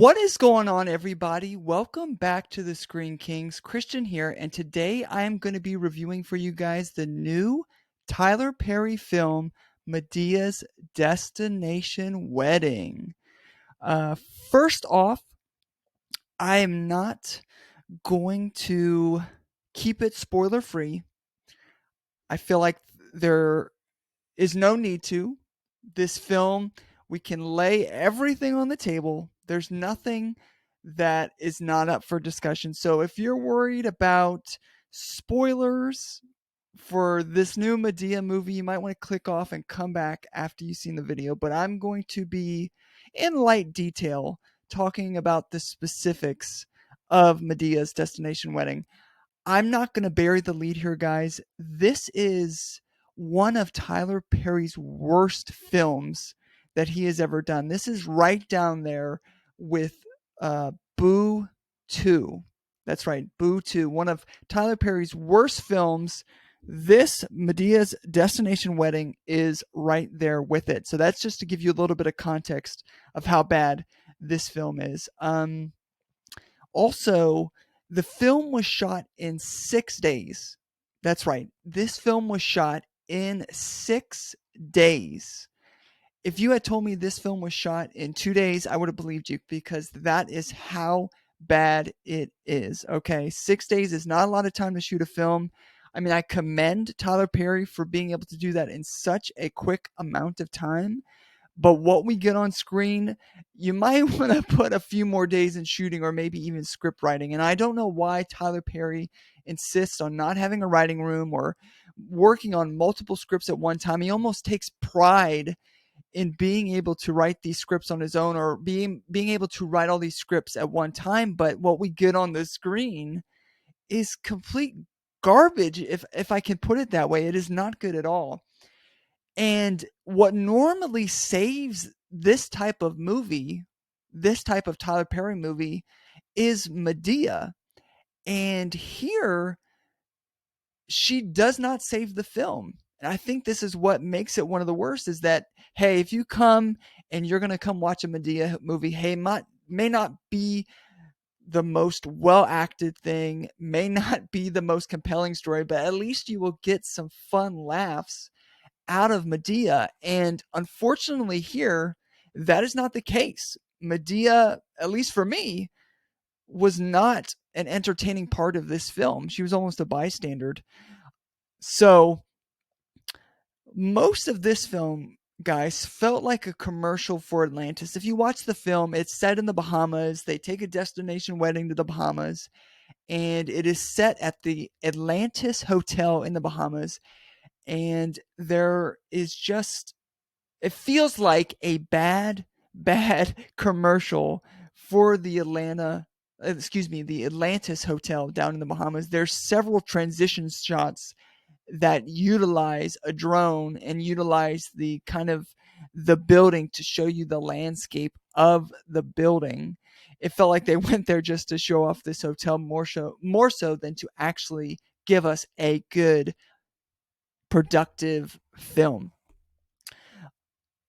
What is going on, everybody? Welcome back to the Screen Kings. Christian here, and today I am going to be reviewing for you guys the new Tyler Perry film, Medea's Destination Wedding. Uh, First off, I am not going to keep it spoiler free. I feel like there is no need to. This film, we can lay everything on the table. There's nothing that is not up for discussion. So if you're worried about spoilers for this new Madea movie, you might want to click off and come back after you've seen the video. But I'm going to be in light detail talking about the specifics of Medea's Destination Wedding. I'm not going to bury the lead here, guys. This is one of Tyler Perry's worst films that he has ever done. This is right down there with Boo 2. That's right, Boo 2, one of Tyler Perry's worst films. This Medea's Destination Wedding is right there with it. So that's just to give you a little bit of context of how bad this film is. Also, the film was shot in 6 days. That's right. This film was shot in 6 days. If you had told me this film was shot in 2 days, I would have believed you because that is how bad it is. Okay. 6 days is not a lot of time to shoot a film. I mean, I commend Tyler Perry for being able to do that in such a quick amount of time. But what we get on screen, you might want to put a few more days in shooting or maybe even script writing. And I don't know why Tyler Perry insists on not having a writing room or working on multiple scripts at one time. He almost takes pride in being able to write these scripts on his own or being able to write all these scripts at one time. But what we get on the screen is complete garbage, if I can put it that way. It is not good at all. And what normally saves this type of movie, this type of Tyler Perry movie, is Madea. And here, she does not save the film. And I think this is what makes it one of the worst is that, hey, if you come and you're going to come watch a Madea movie, hey, may not be the most well acted thing, may not be the most compelling story, but at least you will get some fun laughs out of Madea. And unfortunately, here, that is not the case. Madea, at least for me, was not an entertaining part of this film. She was almost a bystander. So, most of this film, guys, felt like a commercial for Atlantis. If you watch the film, it's set in the Bahamas. They take a destination wedding to the Bahamas, and it is set at the Atlantis Hotel in the Bahamas. And there is just, it feels like a bad commercial for the the Atlantis Hotel down in the Bahamas. There's several transition shots that utilize a drone and utilize the kind of the building to show you the landscape of the building. It felt like they went there just to show off this hotel more so than to actually give us a good productive film.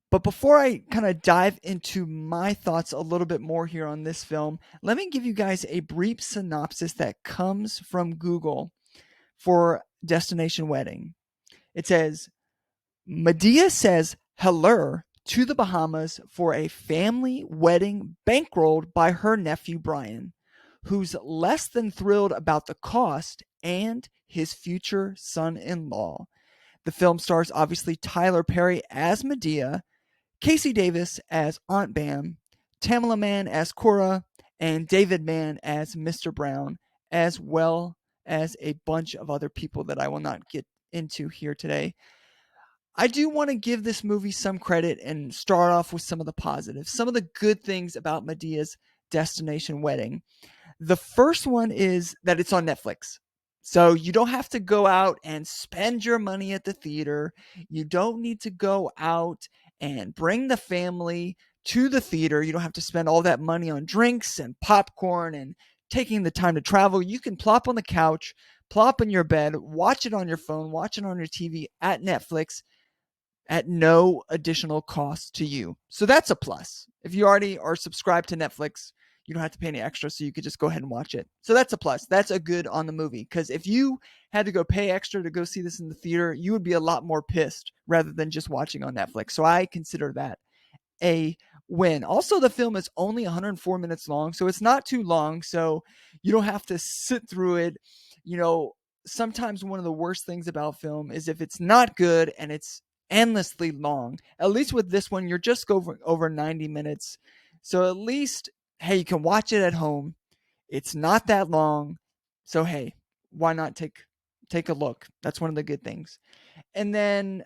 But before I kind of dive into my thoughts a little bit more here on this film, let me give you guys a brief synopsis that comes from Google for Destination Wedding. It says, Madea says hello to the Bahamas for a family wedding bankrolled by her nephew Brian, who's less than thrilled about the cost and his future son-in-law. The film stars obviously Tyler Perry as Madea, Casey Davis as Aunt Bam, Tamala Mann as Cora, and David Mann as Mr. Brown, as well as a bunch of other people that I will not get into here today. I do want to give this movie some credit and start off with some of the positives, some of the good things about Medea's Destination Wedding. The first one is that it's on Netflix. So you don't have to go out and spend your money at the theater. You don't need to go out and bring the family to the theater. You don't have to spend all that money on drinks and popcorn and taking the time to travel. You can plop on the couch, plop in your bed, watch it on your phone, watch it on your TV at Netflix at no additional cost to you. So that's a plus. If you already are subscribed to Netflix, You don't have to pay any extra, so you could just go ahead and watch it. So that's a plus. That's a good on the movie, because if you had to go pay extra to go see this in the theater, you would be a lot more pissed rather than just watching on Netflix. So I consider that a win. Also, the film is only 104 minutes long, so it's not too long. So you don't have to sit through it. You know, sometimes one of the worst things about film is if it's not good and it's endlessly long. At least with this one, you're just over 90 minutes. So at least, hey, you can watch it at home. It's not that long. So hey, why not take a look? That's one of the good things. And then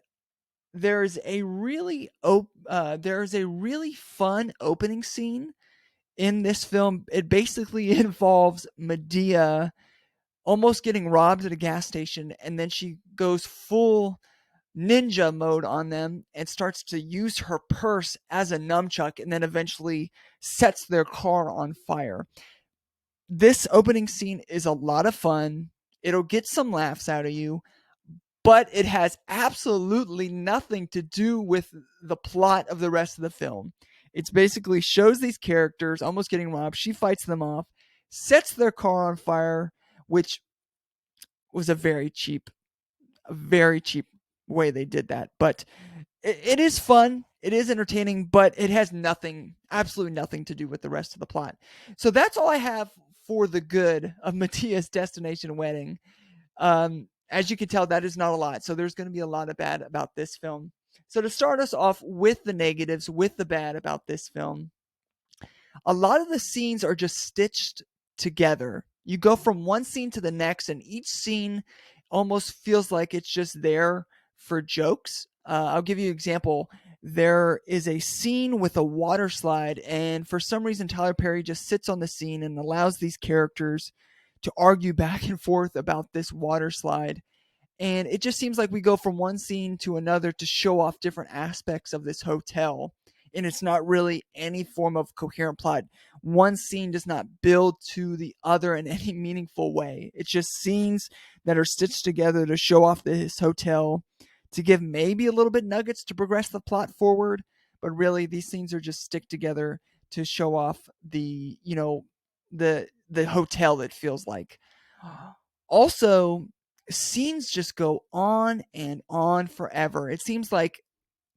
there's a really fun opening scene in this film. It basically involves Madea almost getting robbed at a gas station, and then she goes full ninja mode on them and starts to use her purse as a nunchuck, and then eventually sets their car on fire. This opening scene is a lot of fun. It'll get some laughs out of you, but it has absolutely nothing to do with the plot of the rest of the film. It's basically shows these characters almost getting robbed. She fights them off, sets their car on fire, which was a very cheap way they did that. But it is fun. It is entertaining, but it has nothing, absolutely nothing to do with the rest of the plot. So that's all I have for the good of Madea's Destination Wedding. As you can tell, that is not a lot. So there's going to be a lot of bad about this film. So to start us off with the negatives, with the bad about this film, a lot of the scenes are just stitched together. You go from one scene to the next, and each scene almost feels like it's just there for jokes. I'll give you an example. There is a scene with a water slide, and for some reason, Tyler Perry just sits on the scene and allows these characters to argue back and forth about this water slide. And it just seems like we go from one scene to another to show off different aspects of this hotel. And it's not really any form of coherent plot. One scene does not build to the other in any meaningful way. It's just scenes that are stitched together to show off this hotel, to give maybe a little bit nuggets to progress the plot forward. But really, these scenes are just stick together to show off the hotel, it feels like. Also, scenes just go on and on forever. It seems like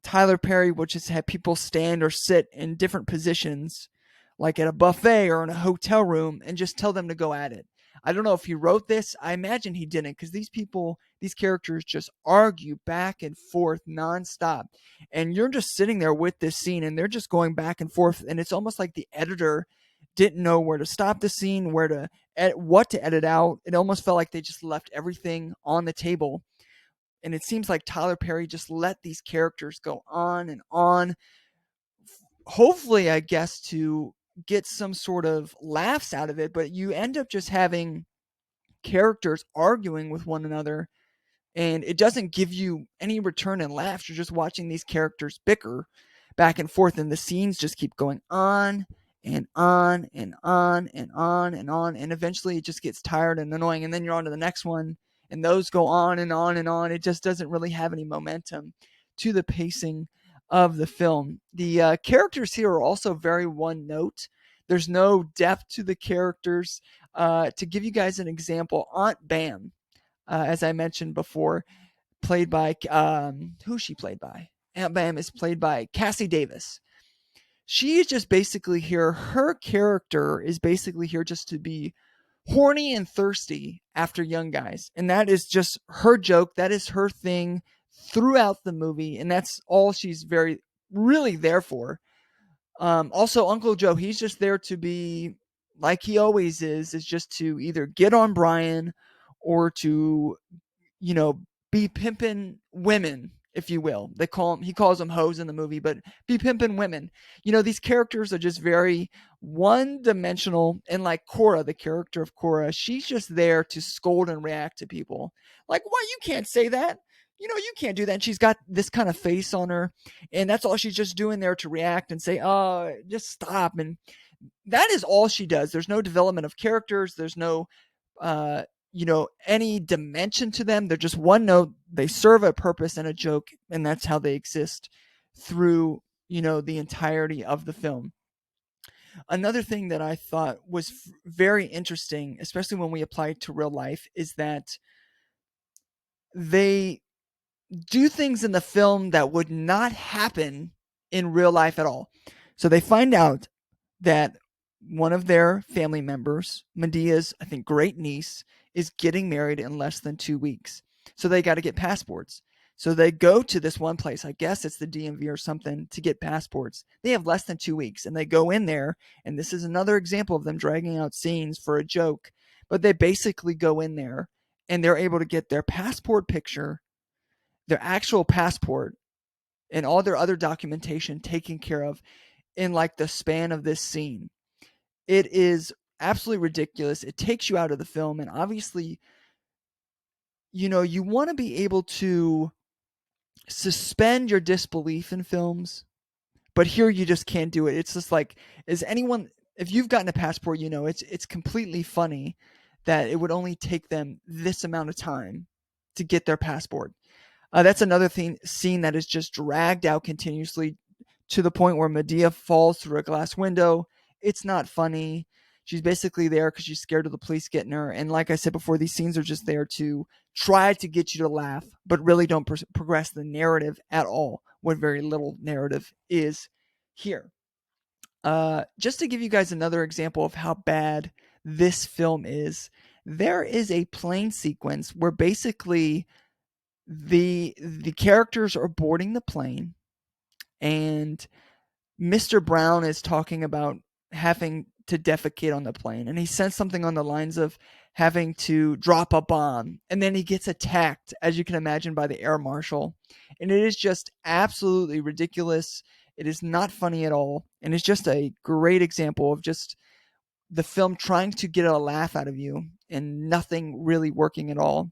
Tyler Perry will just have people stand or sit in different positions, like at a buffet or in a hotel room, and just tell them to go at it. I don't know if he wrote this. I imagine he didn't, because these characters just argue back and forth nonstop. And you're just sitting there with this scene, and they're just going back and forth. And it's almost like the editor didn't know where to stop the scene, what to edit out. It almost felt like they just left everything on the table. And it seems like Tyler Perry just let these characters go on and on. Hopefully, I guess, to get some sort of laughs out of it, but you end up just having characters arguing with one another, and it doesn't give you any return in laughs. You're just watching these characters bicker back and forth, and the scenes just keep going on and on and on and on and on, and eventually it just gets tired and annoying, and then you're on to the next one, and those go on and on and on. It just doesn't really have any momentum to the pacing of the film. The characters here are also very one note. There's no depth to the characters. To give you guys an example, Aunt Bam, as I mentioned before, played by who's she played by? Aunt Bam is played by Cassie Davis. She is just basically here. Her character is basically here just to be horny and thirsty after young guys, and that is just her joke. That is her thing throughout the movie, and that's all she's really there for. Also, Uncle Joe, he's just there to be like he always is just to either get on Brian or to, you know, be pimping women, if you will. He calls them hoes in the movie, but be pimping women. You know, these characters are just very one dimensional. And like Cora, the character of Cora, she's just there to scold and react to people. Like, why you can't say that? You know, you can't do that. And she's got this kind of face on her, and that's all she's just doing there to react and say, oh, just stop. And that is all she does. There's no development of characters. There's no, any dimension to them. They're just one note. They serve a purpose and a joke, and that's how they exist through, the entirety of the film. Another thing that I thought was very interesting, especially when we apply it to real life, is that they do things in the film that would not happen in real life at all. So they find out that one of their family members, Medea's, I think, great niece, is getting married in less than 2 weeks. So they got to get passports. So they go to this one place, I guess it's the DMV or something, to get passports. They have less than 2 weeks, and they go in there, and this is another example of them dragging out scenes for a joke. But they basically go in there, and they're able to get their passport picture, their actual passport, and all their other documentation taken care of in like the span of this scene. It is absolutely ridiculous. It takes you out of the film, and obviously, you want to be able to suspend your disbelief in films, but here you just can't do it. It's just like, is anyone, if you've gotten a passport, it's completely funny that it would only take them this amount of time to get their passport. That's another scene that is just dragged out continuously to the point where Madea falls through a glass window. It's not funny. She's basically there because she's scared of the police getting her. And like I said before, these scenes are just there to try to get you to laugh, but really don't progress the narrative at all. What very little narrative is here. Just to give you guys another example of how bad this film is, there is a plane sequence where basically the characters are boarding the plane, and Mr. Brown is talking about having to defecate on the plane, and he says something on the lines of having to drop a bomb, and then he gets attacked, as you can imagine, by the air marshal. And it is just absolutely ridiculous. It is not funny at all, and it's just a great example of just the film trying to get a laugh out of you and nothing really working at all.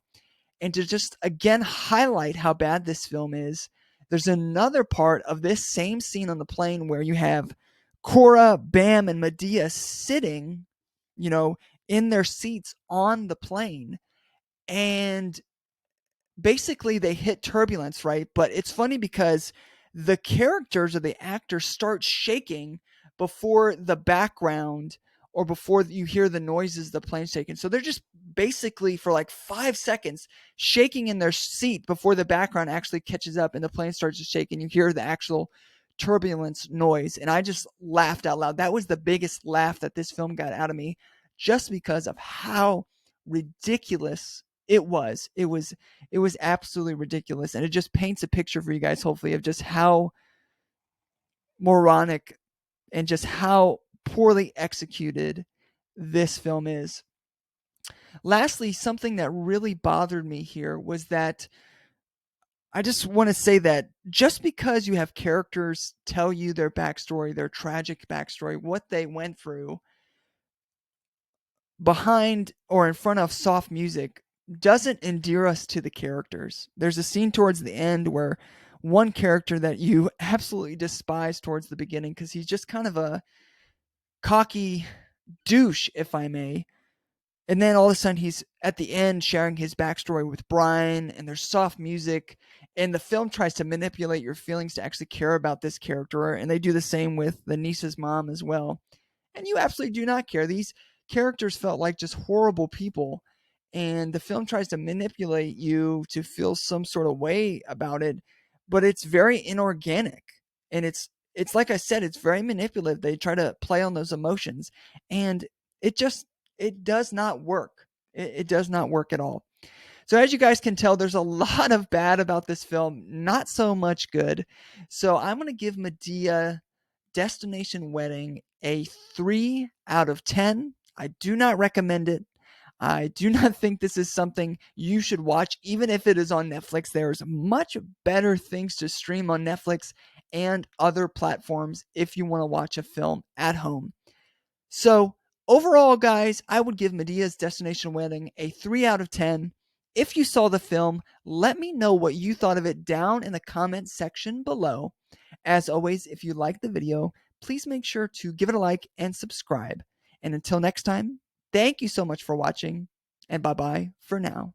And to just again highlight how bad this film is, there's another part of this same scene on the plane where you have Cora, Bam, and Madea sitting, in their seats on the plane. And basically they hit turbulence, right? But it's funny because the characters or the actors start shaking before the background or before you hear the noises the plane's taking. So they're just basically for like 5 seconds shaking in their seat before the background actually catches up and the plane starts to shake and you hear the actual turbulence noise. And I just laughed out loud. That was the biggest laugh that this film got out of me, just because of how ridiculous it was. It was absolutely ridiculous, and it just paints a picture for you guys, hopefully, of just how moronic and just how poorly executed this film is. Lastly, something that really bothered me here was that I just want to say that just because you have characters tell you their backstory, their tragic backstory, what they went through behind or in front of soft music, doesn't endear us to the characters. There's a scene towards the end where one character that you absolutely despise towards the beginning, because he's just kind of a cocky douche, if I may. And then all of a sudden he's at the end sharing his backstory with Brian, and there's soft music, and the film tries to manipulate your feelings to actually care about this character, and they do the same with the niece's mom as well. And you absolutely do not care. These characters felt like just horrible people, and the film tries to manipulate you to feel some sort of way about it, but it's very inorganic, and it's like I said, it's very manipulative. They try to play on those emotions, and it does not work. It does not work at all. So as you guys can tell, there's a lot of bad about this film, not so much good. So I'm going to give Madea Destination Wedding a 3 out of 10. I do not recommend it. I do not think this is something you should watch, even if it is on Netflix. There's much better things to stream on Netflix and other platforms if you want to watch a film at home. So overall, guys, I would give Medea's Destination Wedding a 3 out of 10. If you saw the film, let me know what you thought of it down in the comment section below. As always, if you liked the video, please make sure to give it a like and subscribe. And until next time, thank you so much for watching, and bye-bye for now.